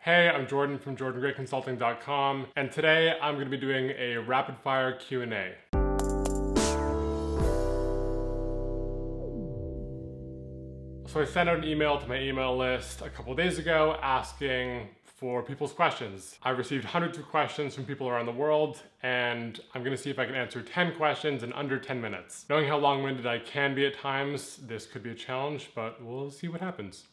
Hey, I'm Jordan from JordanGrayConsulting.com, and today I'm going to be doing a rapid fire Q&A. So I sent out an email to my email list a couple days ago asking for people's questions. I've received hundreds of questions from people around the world, and I'm going to see if I can answer 10 questions in under 10 minutes. Knowing how long-winded I can be at times, this could be a challenge, but we'll see what happens.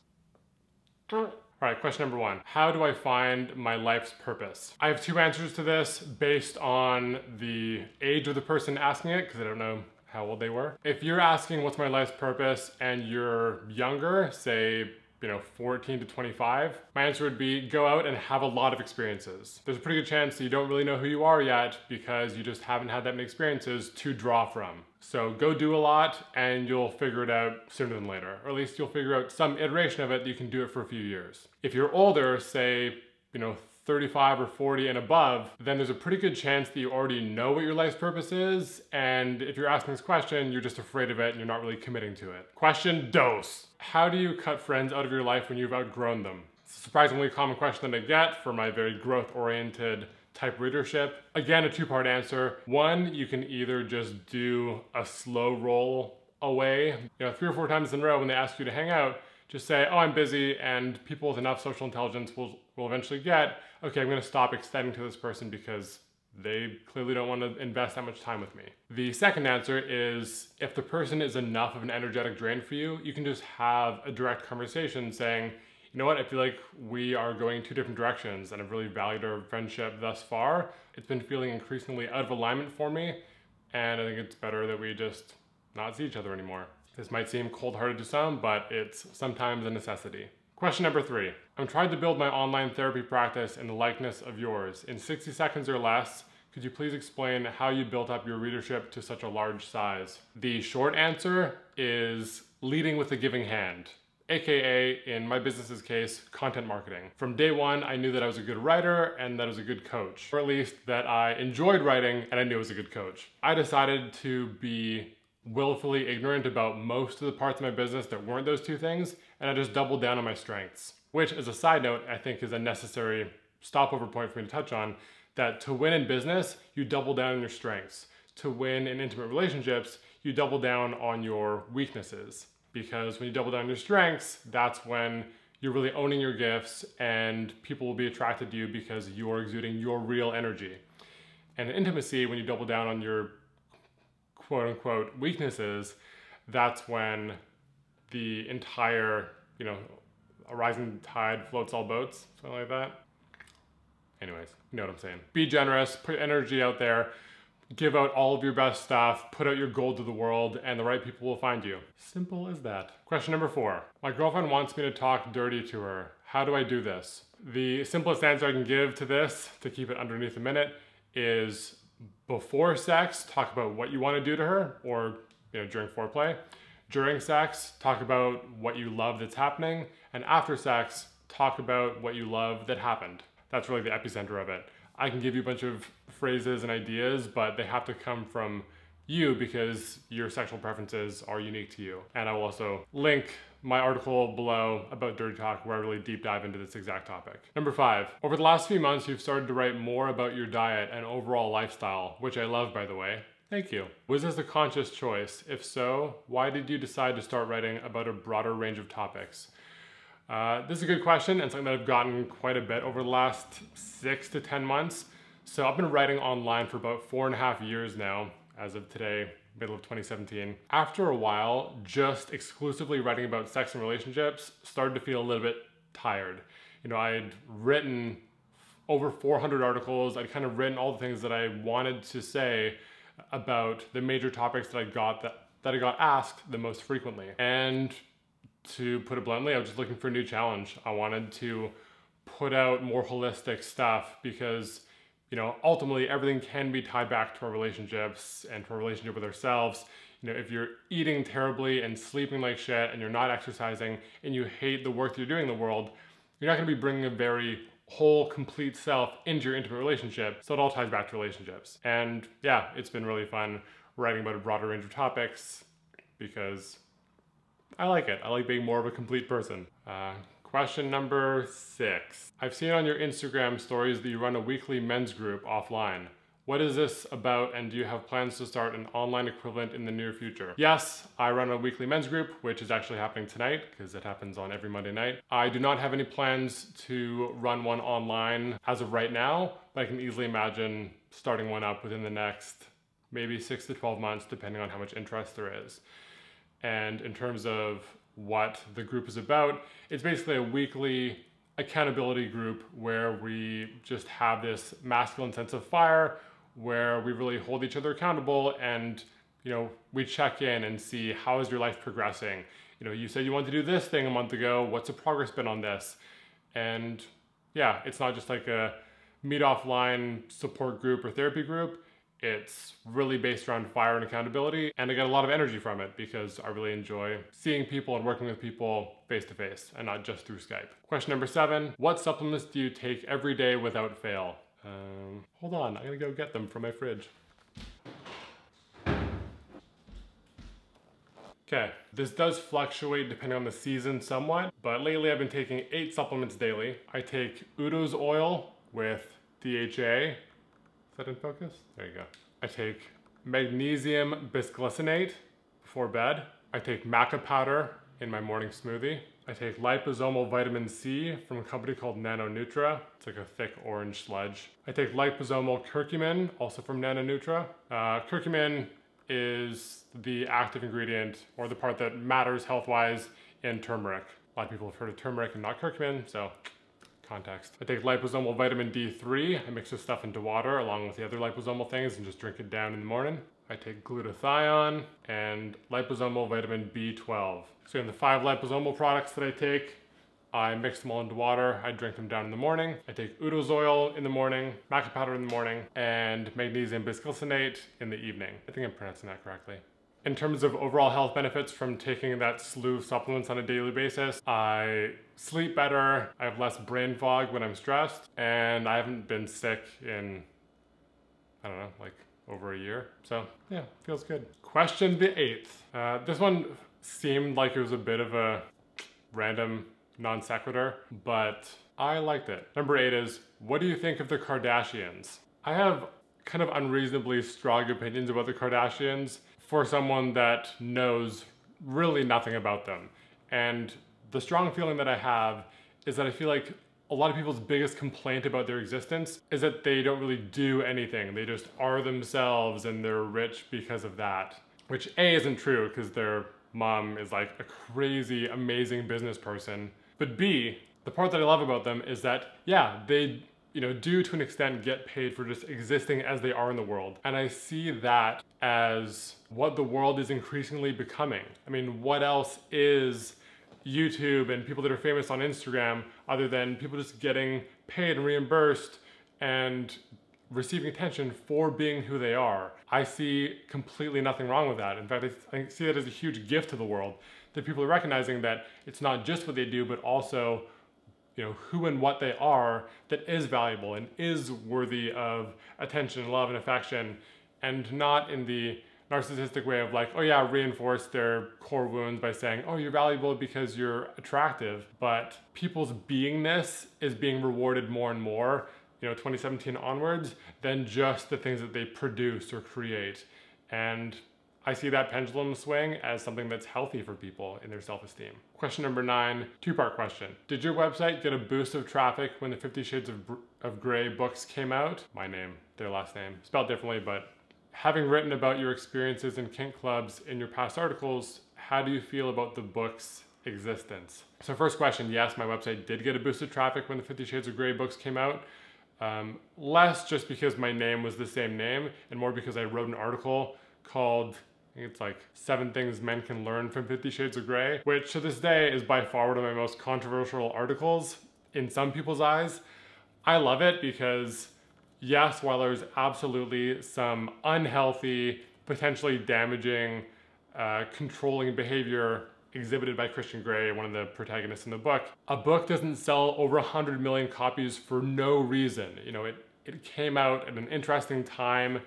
All right, question number one. How do I find my life's purpose? I have two answers to this based on the age of the person asking it, because I don't know how old they were. If you're asking what's my life's purpose and you're younger, say, 14 to 25, my answer would be go out and have a lot of experiences. There's a pretty good chance that you don't really know who you are yet because you just haven't had that many experiences to draw from. So go do a lot and you'll figure it out sooner than later. Or at least you'll figure out some iteration of it that you can do it for a few years. If you're older, say, 35 or 40 and above, then there's a pretty good chance that you already know what your life's purpose is, and if you're asking this question, you're just afraid of it and you're not really committing to it. Question dos. How do you cut friends out of your life when you've outgrown them? It's a surprisingly common question that I get for my very growth-oriented type readership. Again, a two-part answer. One, you can either just do a slow roll away, 3 or 4 times in a row when they ask you to hang out, just say, oh, I'm busy, and people with enough social intelligence will eventually get, okay, I'm gonna stop extending to this person because they clearly don't want to invest that much time with me. The second answer is if the person is enough of an energetic drain for you, you can just have a direct conversation saying, you know what, I feel like we are going 2 different directions and I've really valued our friendship thus far. It's been feeling increasingly out of alignment for me, and I think it's better that we just not see each other anymore. This might seem cold-hearted to some, but it's sometimes a necessity. Question number 3. I'm trying to build my online therapy practice in the likeness of yours. In 60 seconds or less, could you please explain how you built up your readership to such a large size? The short answer is leading with a giving hand, AKA, in my business's case, content marketing. From day one, I knew that I was a good writer and that I was a good coach, or at least that I enjoyed writing and I knew I was a good coach. I decided to be willfully ignorant about most of the parts of my business that weren't those 2 things, and I just doubled down on my strengths. Which, as a side note, I think is a necessary stopover point for me to touch on, that to win in business, you double down on your strengths. To win in intimate relationships, you double down on your weaknesses. Because when you double down on your strengths, that's when you're really owning your gifts and people will be attracted to you because you're exuding your real energy. And in intimacy, when you double down on your quote-unquote weaknesses, that's when the entire, a rising tide floats all boats, something like that. Anyways, you know what I'm saying. Be generous, put energy out there, give out all of your best stuff, put out your gold to the world, and the right people will find you. Simple as that. Question number 4. My girlfriend wants me to talk dirty to her. How do I do this? The simplest answer I can give to this, to keep it underneath a minute, is before sex, talk about what you want to do to her, or during foreplay. During sex, talk about what you love that's happening, and after sex, talk about what you love that happened. That's really the epicenter of it. I can give you a bunch of phrases and ideas, but they have to come from you because your sexual preferences are unique to you. And I will also link my article below about dirty talk where I really deep dive into this exact topic. Number 5, over the last few months, you've started to write more about your diet and overall lifestyle, which I love, by the way. Thank you. Was this a conscious choice? If so, why did you decide to start writing about a broader range of topics? This is a good question and something that I've gotten quite a bit over the last 6 to 10 months. So I've been writing online for about 4.5 years now, as of today, middle of 2017. After a while, just exclusively writing about sex and relationships started to feel a little bit tired. I'd written over 400 articles. I'd kind of written all the things that I wanted to say about the major topics that I got asked the most frequently. And to put it bluntly, I was just looking for a new challenge. I wanted to put out more holistic stuff because, ultimately everything can be tied back to our relationships and to our relationship with ourselves. If you're eating terribly and sleeping like shit and you're not exercising and you hate the work that you're doing in the world, you're not gonna be bringing a very whole, complete self into your intimate relationship. So it all ties back to relationships. And yeah, it's been really fun writing about a broader range of topics because I like it. I like being more of a complete person. Question number 6. I've seen on your Instagram stories that you run a weekly men's group offline. What is this about, and do you have plans to start an online equivalent in the near future? Yes, I run a weekly men's group, which is actually happening tonight because it happens on every Monday night. I do not have any plans to run one online as of right now, but I can easily imagine starting one up within the next maybe 6 to 12 months, depending on how much interest there is. And in terms of what the group is about, it's basically a weekly accountability group where we just have this masculine sense of fire, where we really hold each other accountable, and we check in and see, how is your life progressing? You said you wanted to do this thing a month ago, what's the progress been on this? And yeah, it's not just like a meet offline support group or therapy group. It's really based around fire and accountability, and I get a lot of energy from it because I really enjoy seeing people and working with people face to face and not just through Skype. Question number 7, what supplements do you take every day without fail? Hold on, I'm gonna go get them from my fridge. Okay, this does fluctuate depending on the season somewhat, but lately I've been taking 8 supplements daily. I take Udo's oil with DHA. Is that in focus? There you go. I take magnesium bisglycinate before bed. I take maca powder in my morning smoothie. I take liposomal vitamin C from a company called Nanonutra. It's like a thick orange sludge. I take liposomal curcumin, also from Nanonutra. Curcumin is the active ingredient, or the part that matters health-wise, in turmeric. A lot of people have heard of turmeric and not curcumin, so context. I take liposomal vitamin D3. I mix this stuff into water along with the other liposomal things and just drink it down in the morning. I take glutathione and liposomal vitamin B12. So in the 5 liposomal products that I take, I mix them all into water. I drink them down in the morning. I take Udo's oil in the morning, maca powder in the morning, and magnesium bisglycinate in the evening. I think I'm pronouncing that correctly. In terms of overall health benefits from taking that slew of supplements on a daily basis, I sleep better, I have less brain fog when I'm stressed, and I haven't been sick in, I don't know, like over a year. So yeah, feels good. Question the 8th. This one seemed like it was a bit of a random non sequitur, but I liked it. Number 8 is, what do you think of the Kardashians? I have kind of unreasonably strong opinions about the Kardashians for someone that knows really nothing about them. And the strong feeling that I have is that I feel like a lot of people's biggest complaint about their existence is that they don't really do anything. They just are themselves and they're rich because of that. Which A, isn't true because their mom is like a crazy, amazing business person. But B, the part that I love about them is that, yeah, they do to an extent get paid for just existing as they are in the world. And I see that as what the world is increasingly becoming. I mean, what else is YouTube and people that are famous on Instagram other than people just getting paid and reimbursed and receiving attention for being who they are? I see completely nothing wrong with that. In fact, I see that as a huge gift to the world, that people are recognizing that it's not just what they do, but also who and what they are that is valuable and is worthy of attention, love, and affection, and not in the narcissistic way of like, oh yeah, reinforce their core wounds by saying, oh, you're valuable because you're attractive. But people's beingness is being rewarded more and more, 2017 onwards, than just the things that they produce or create. And I see that pendulum swing as something that's healthy for people in their self-esteem. Question number 9, 2-part question. Did your website get a boost of traffic when the 50 Shades of Grey books came out? My name, their last name, spelled differently, but having written about your experiences in kink clubs in your past articles, how do you feel about the book's existence? So first question, yes, my website did get a boost of traffic when the 50 Shades of Grey books came out. Less just because my name was the same name and more because I wrote an article called, I think it's like 7 Things Men Can Learn from 50 Shades of Grey, which to this day is by far one of my most controversial articles in some people's eyes. I love it because yes, while there's absolutely some unhealthy, potentially damaging, controlling behavior exhibited by Christian Grey, one of the protagonists in the book, a book doesn't sell over 100 million copies for no reason. It came out at an interesting time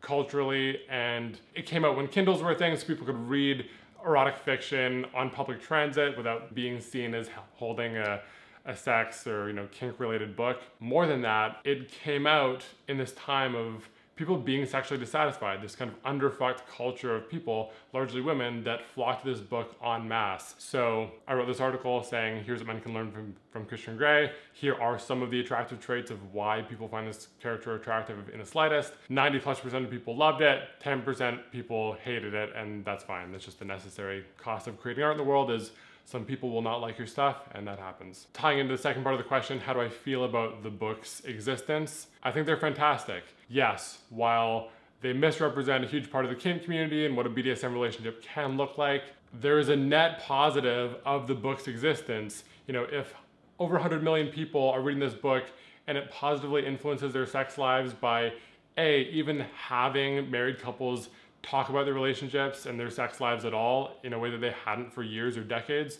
culturally, and it came out when Kindles were a thing, so people could read erotic fiction on public transit without being seen as holding a a sex or, kink related book. More than that, it came out in this time of people being sexually dissatisfied, this kind of underfucked culture of people, largely women, that flocked to this book en masse. So I wrote this article saying, here's what men can learn from Christian Grey. Here are some of the attractive traits of why people find this character attractive in the slightest. 90+% of people loved it, 10% people hated it, and that's fine. That's just the necessary cost of creating art in the world is some people will not like your stuff, and that happens. Tying into the second part of the question, how do I feel about the book's existence? I think they're fantastic. Yes, while they misrepresent a huge part of the kink community and what a BDSM relationship can look like, there is a net positive of the book's existence. If over 100 million people are reading this book and it positively influences their sex lives by even having married couples talk about their relationships and their sex lives at all in a way that they hadn't for years or decades,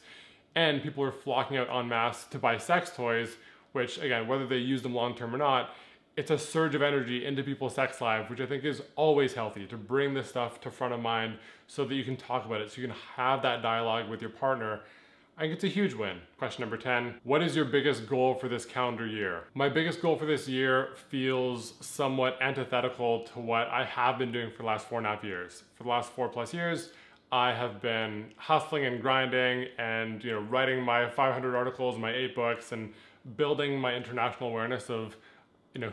and people are flocking out en masse to buy sex toys, which again, whether they use them long term or not, it's a surge of energy into people's sex lives, which I think is always healthy, to bring this stuff to front of mind so that you can talk about it, so you can have that dialogue with your partner. I think it's a huge win. Question number 10, what is your biggest goal for this calendar year? My biggest goal for this year feels somewhat antithetical to what I have been doing for the last 4.5 years. For the last 4+ years, I have been hustling and grinding and writing my 500 articles, my 8 books, and building my international awareness of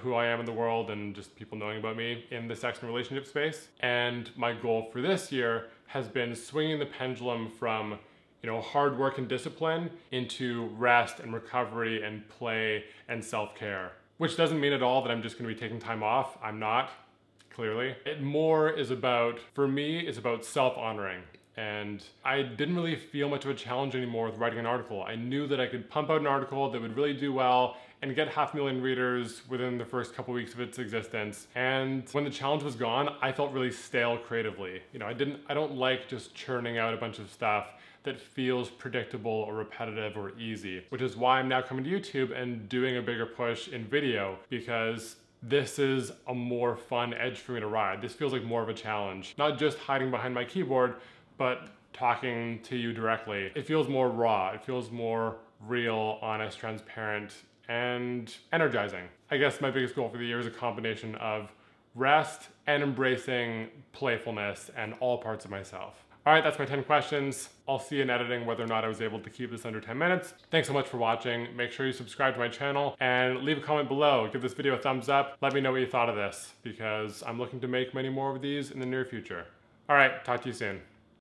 who I am in the world and just people knowing about me in the sex and relationship space. And my goal for this year has been swinging the pendulum from hard work and discipline into rest and recovery and play and self-care. Which doesn't mean at all that I'm just gonna be taking time off. I'm not, clearly. It more is about, for me, it's about self-honoring. And I didn't really feel much of a challenge anymore with writing an article. I knew that I could pump out an article that would really do well and get 500,000 readers within the first couple weeks of its existence. And when the challenge was gone, I felt really stale creatively. I don't like just churning out a bunch of stuff that feels predictable or repetitive or easy, which is why I'm now coming to YouTube and doing a bigger push in video, because this is a more fun edge for me to ride. This feels like more of a challenge. Not just hiding behind my keyboard, but talking to you directly. It feels more raw. It feels more real, honest, transparent, and energizing. I guess my biggest goal for the year is a combination of rest and embracing playfulness and all parts of myself. All right, that's my 10 questions. I'll see in editing whether or not I was able to keep this under 10 minutes. Thanks so much for watching. Make sure you subscribe to my channel and leave a comment below. Give this video a thumbs up. Let me know what you thought of this, because I'm looking to make many more of these in the near future. All right, talk to you soon.